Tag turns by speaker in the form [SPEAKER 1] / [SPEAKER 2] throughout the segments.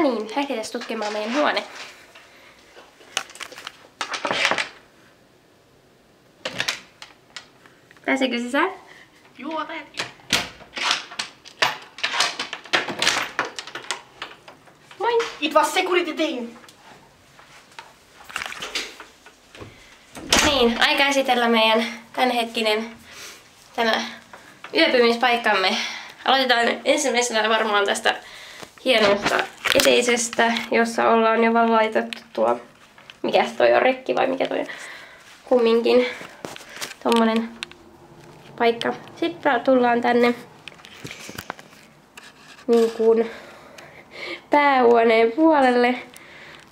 [SPEAKER 1] No niin, lähdetään tutkimaan meidän huone. Pääseekö sisään?
[SPEAKER 2] Joo, pääsee.
[SPEAKER 1] Moi!
[SPEAKER 2] It was security thing.
[SPEAKER 1] Niin, aika esitellä meidän tämänhetkinen tämä yöpymispaikkamme. Aloitetaan ensimmäisenä varmaan tästä hienosta eteisestä, jossa ollaan jo vaan laitettu tuo, mikä toi on, rekki vai mikä toi on, kumminkin tommonen paikka. Sitten tullaan tänne niin kuin päähuoneen puolelle,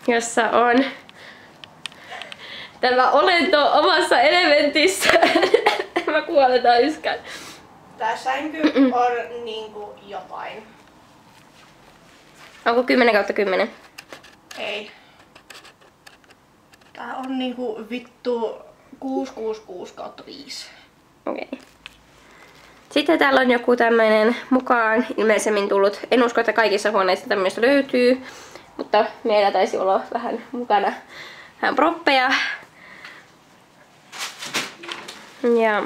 [SPEAKER 1] jossa on tämä olento omassa elementissä. Mä kuoletaan yskään.
[SPEAKER 2] Tää sänky on niinku jotain.
[SPEAKER 1] Onko 10/10?
[SPEAKER 2] Ei. Tää on niinku vittu 666/5.
[SPEAKER 1] Okei. Sitten täällä on joku tämmöinen mukaan ilmeisemmin tullut. En usko, että kaikissa huoneissa tämmöistä löytyy, mutta meillä taisi olla vähän mukana vähän proppeja. Ja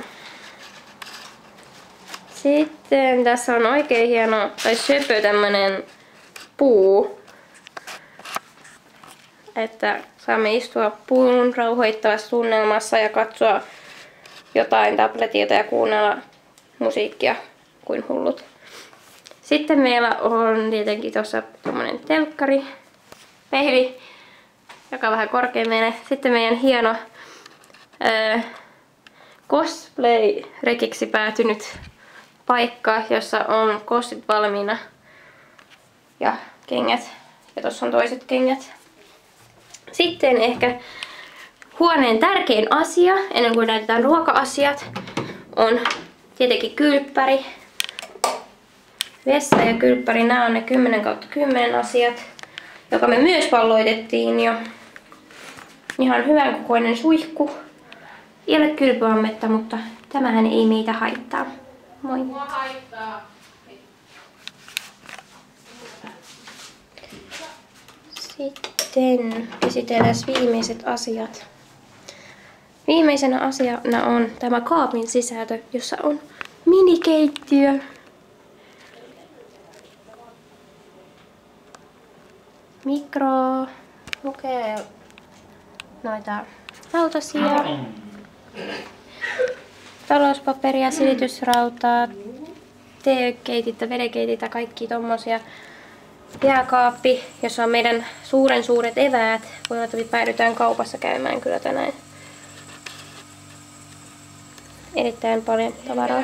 [SPEAKER 1] sitten tässä on oikein hieno tai söpö tämmönen puu, että saamme istua puun rauhoittavassa tunnelmassa ja katsoa jotain tabletilta ja kuunnella musiikkia kuin hullut. Sitten meillä on tietenkin tuossa tommonen telkkari, pehvi, joka on vähän korkea meille. Sitten meidän hieno cosplay-rekiksi päätynyt paikka, jossa on kossit valmiina ja kengät. Ja tuossa on toiset kengät. Sitten ehkä huoneen tärkein asia, ennen kuin näytetään ruoka-asiat, on tietenkin kylppäri. Vessa ja kylppäri, nämä on ne 10/10 asiat, joka me myös valloitettiin jo. Ihan hyvän kokoinen suihku. Ei ole kylpyammetta, mutta tämähän ei meitä haittaa. Moi.
[SPEAKER 2] Mua haittaa.
[SPEAKER 1] Sitten esitellään viimeiset asiat. Viimeisenä asiana on tämä kaapin sisältö, jossa on minikeittiö. Mikro, lukee noita lautasia, talouspaperia, silitysrautaa, teekeitintä, vedenkeitintä, kaikki tommosia. Jääkaappi, jossa on meidän suuret eväät. Voi olla, että me päädytään kaupassa käymään kyllä tänään. Erittäin paljon tavaraa.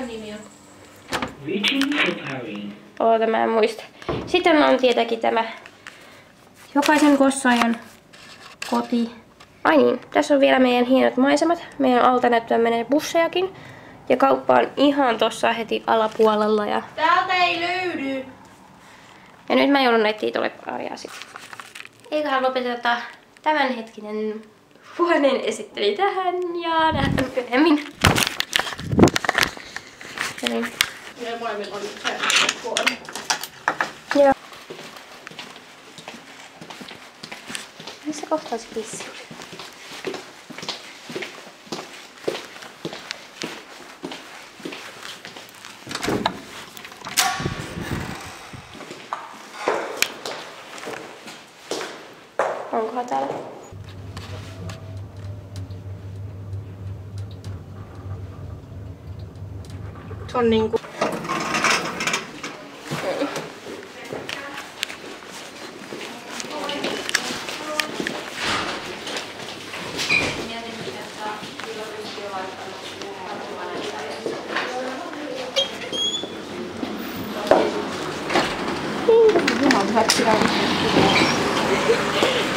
[SPEAKER 1] Oota, mä en muista. Sitten on tietenkin tämä jokaisen kossaajan koti. Ai niin, tässä on vielä meidän hienot maisemat. Meidän alta näyttää menee bussejakin. Ja kauppa on ihan tossa heti alapuolella. Ja
[SPEAKER 2] Täältä ei löydy.
[SPEAKER 1] ja nyt mä joudun etsiä tuolle paria sitten. Eiköhän lopeteta tämänhetkinen huoneen esittely tähän ja nähdään myöhemmin. Ja niin.
[SPEAKER 2] Meillä molemmilla on se huone.
[SPEAKER 1] Joo. Missä kohtaa se pissi? Onkohan täällä?
[SPEAKER 2] Se on niinku...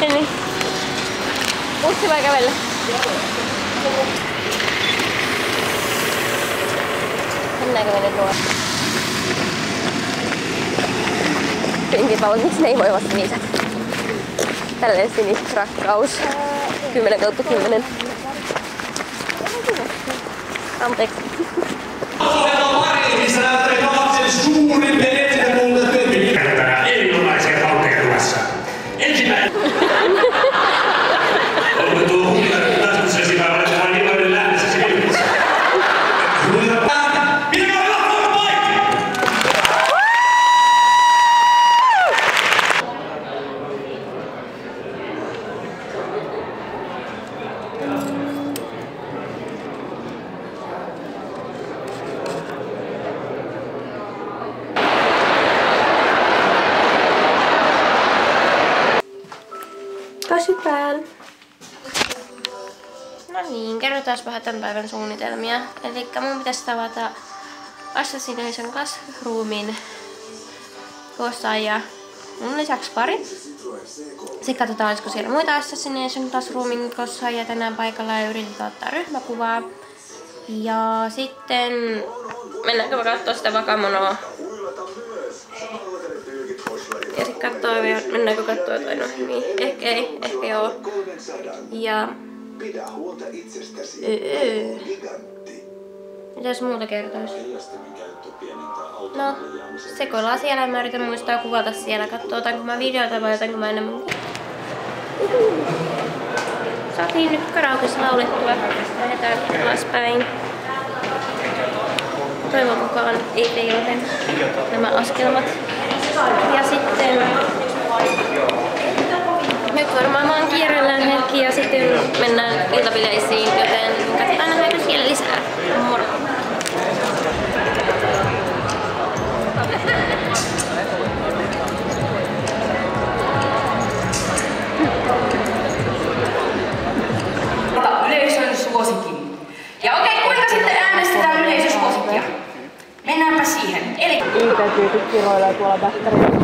[SPEAKER 1] Eli bussi vai kävellä? Mennäänkö me nyt luo? Pinkit valot, miksi ne ei voi olla siniset? Tälleen sinisrakkaus. 10/10. Anteeksi.
[SPEAKER 3] Suuri menettä mulle töihin. Erinomaisia valkeudessa.
[SPEAKER 1] niin, kerrotaan vähän tämän päivän suunnitelmia. Eli mun pitäisi tavata Assassination Classroomin koossaajia mun lisäksi pari. Sitten katsotaan, olisiko siellä muita Assassination Classroomin koossaajia tänään paikalla ja yritetään ottaa ryhmäkuvaa. Ja sitten mennäänkö mä kattoo sitä Wakamonoa. Ja sit kattoo vielä, mennäänkö kattoo jotain, no niin, ehkä ei, ehkä joo. Ja... Mitäs muuta kertois? No, sekoillaan siellä, mä yritän muistaa kuvata siellä, kattoo otanko mä videota vai otanko mä enemmän. Saatiin nyt karaokessa laulettua, lähdetään alaspäin. Toivon mukaan ei peilaten nämä askelmat. Ja sitten nyt varmaan vaan kierrellään hetki ja sitten mennään iltabileisiin, joten katsotaan nähdäänkö siellä lisää. Moro!
[SPEAKER 3] Yleisön suosikin. Ja okei, kuinka sitten äänestetään yleisön suosikkia? Mennäänpä siihen. Eli...
[SPEAKER 2] Iitä-tyypit kiroilee tuolla bäkkärissä.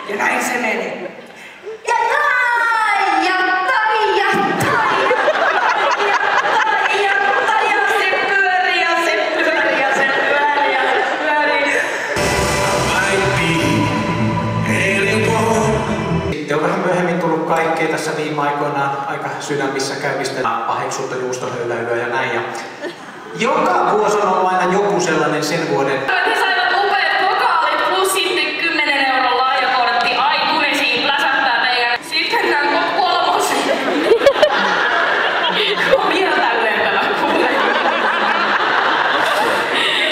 [SPEAKER 3] Ja näin se meni.
[SPEAKER 4] Sitten on vähän myöhemmin tullut kaikkea tässä viime aikoina aika sydämissä käymistä paheksutta juustohöyläilyä ja näin. Ja joka vuosi on ollut aina joku sellainen sen vuoden.
[SPEAKER 3] He saivat upeat vokaalit plus sitten 10 € lahjakortti. Ai kun ne siinä pläsähtää teidän. Sitten mennään kolmoseen. On vielä tälleen kuule.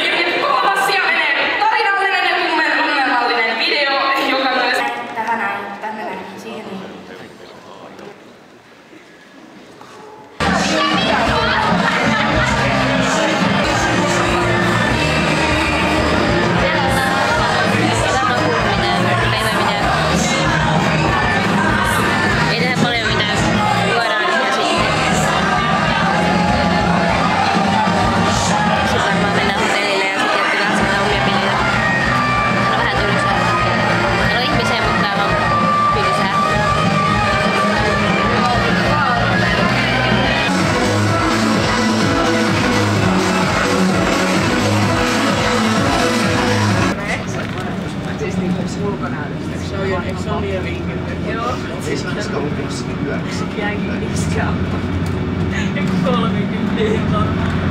[SPEAKER 3] Ja kolmas siellä menee tarinallinen ja tunnelmallinen video, joka myös... Tähän näin, tänne näin, siihen niin.
[SPEAKER 2] Se on liian vinkiltä. Joo. Siis jäänkin iskä. Ja 30 varmaan.